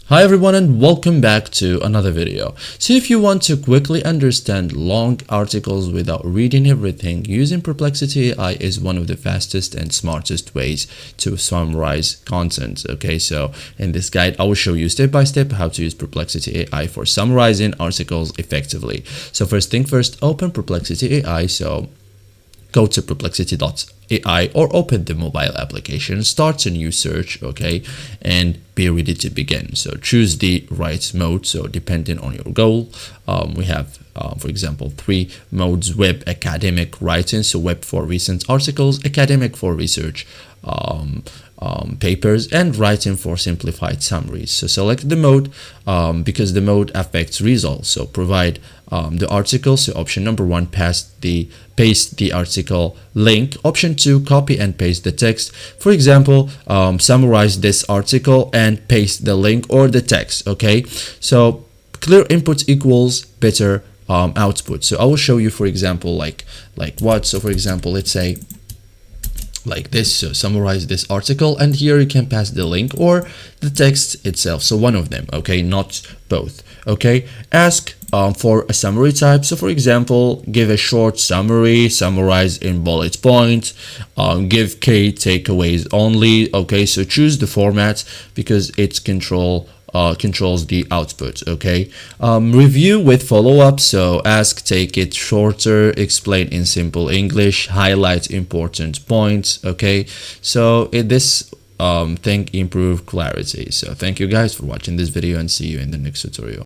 Hi everyone and welcome back to another video. So if you want to quickly understand long articles without reading everything, using Perplexity AI is one of the fastest and smartest ways to summarize content. Okay, so in this guide I will show you step by step how to use Perplexity AI for summarizing articles effectively. So first thing first, open Perplexity AI. So go to perplexity.ai or open the mobile application, start a new search, okay, and be ready to begin. So choose the right mode. So depending on your goal, we have for example 3 modes: web, academic, writing, so web for recent articles, academic for research papers, and writing for simplified summaries. So select the mode because the mode affects results. So provide the article. So option number 1, paste the article link. Option 2, copy and paste the text. For example, summarize this article and paste the link or the text. Okay, so clear input equals better output. So I will show you, for example, like what. So for example, let's say like this. So summarize this article, and here you can pass the link or the text itself. So one of them, okay, not both. Okay, ask for a summary type. So for example, give a short summary, summarize in bullet points, give key takeaways only. Okay, so choose the format because it's controls the output. Okay, review with follow-up. So ask, take it shorter, explain in simple English, highlight important points. Okay, so this thing improve clarity. So thank you guys for watching this video and see you in the next tutorial.